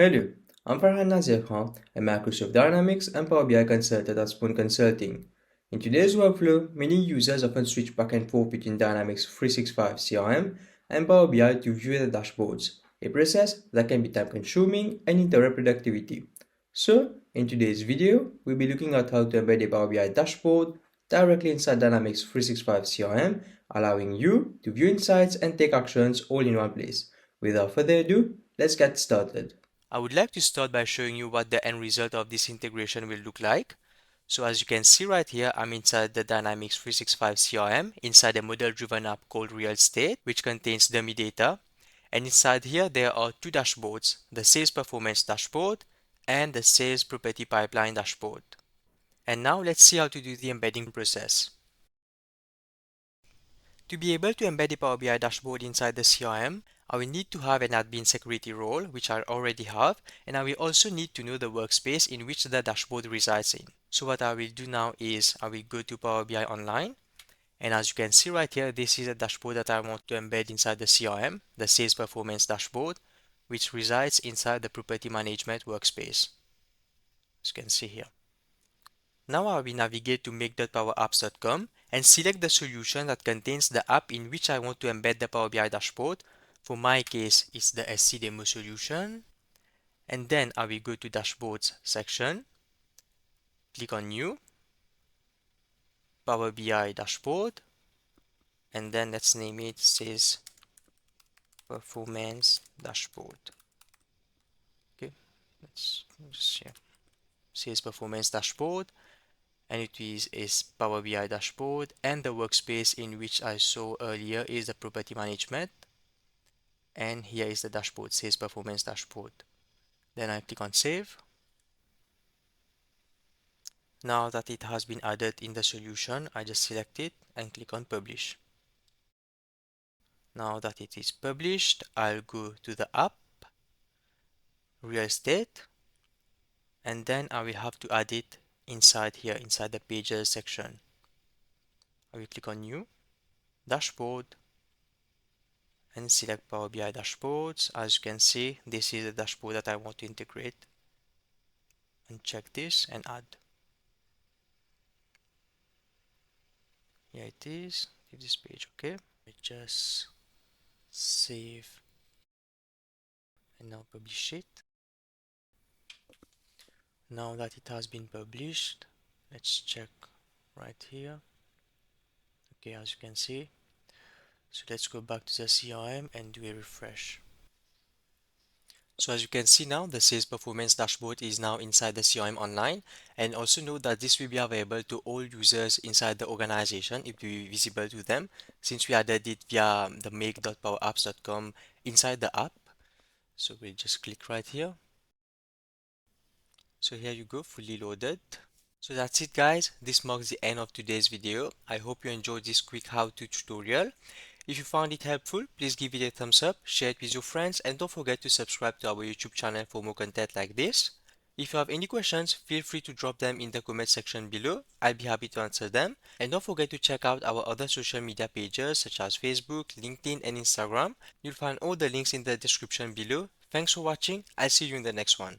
Hello, I'm Farhaan Nazirkhan, a Microsoft Dynamics and Power BI consultant at Spoon Consulting. In today's workflow, many users often switch back and forth between Dynamics 365 CRM and Power BI to view their dashboards, a process that can be time-consuming and interrupt productivity. So, in today's video, we'll be looking at how to embed a Power BI dashboard directly inside Dynamics 365 CRM, allowing you to view insights and take actions all in one place. Without further ado, let's get started. I would like to start by showing you what the end result of this integration will look like. So as you can see right here, I'm inside the Dynamics 365 CRM, inside a model-driven app called Real Estate, which contains dummy data. And inside here, there are two dashboards, the Sales Performance Dashboard and the Sales Property Pipeline Dashboard. And now let's see how to do the embedding process. To be able to embed the Power BI dashboard inside the CRM, I will need to have an admin security role, which I already have, and I will also need to know the workspace in which the dashboard resides in. So what I will do now is I will go to Power BI Online, and as you can see right here, this is a dashboard that I want to embed inside the CRM, the Sales Performance Dashboard, which resides inside the Property Management workspace, as you can see here. Now I will navigate to make.powerapps.com and select the solution that contains the app in which I want to embed the Power BI dashboard. For my case, it's the SC Demo solution. And then I will go to Dashboards section, click on New, Power BI Dashboard, and then let's name it Sales Performance Dashboard. Okay, let's just share Sales Performance Dashboard. And it is a Power BI dashboard, and the workspace in which I saw earlier is the property management, and here is the dashboard, Sales Performance Dashboard. Then I click on Save. Now that it has been added in the solution, I just select it and click on Publish. Now that it is published, I'll go to the app, Real Estate, and then I will have to add it inside here, inside the Pages section. I will click on New, Dashboard, and select Power BI dashboards. As you can see, this is the dashboard that I want to integrate. And check this and add. Here it is. Leave this page, okay. I just save and now publish it. Now that it has been published, let's check right here. Okay, as you can see. So let's go back to the CRM and do a refresh. So as you can see now, the Sales Performance Dashboard is now inside the CRM Online, and also note that this will be available to all users inside the organization. It will be visible to them since we added it via the make.powerapps.com inside the app. So we'll just click right here. So here you go, fully loaded. So that's it guys, this marks the end of today's video. I hope you enjoyed this quick how-to tutorial. If you found it helpful, please give it a thumbs up, share it with your friends, and don't forget to subscribe to our YouTube channel for more content like this. If you have any questions, feel free to drop them in the comment section below. I'll be happy to answer them. And don't forget to check out our other social media pages such as Facebook, LinkedIn, and Instagram. You'll find all the links in the description below. Thanks for watching. I'll see you in the next one.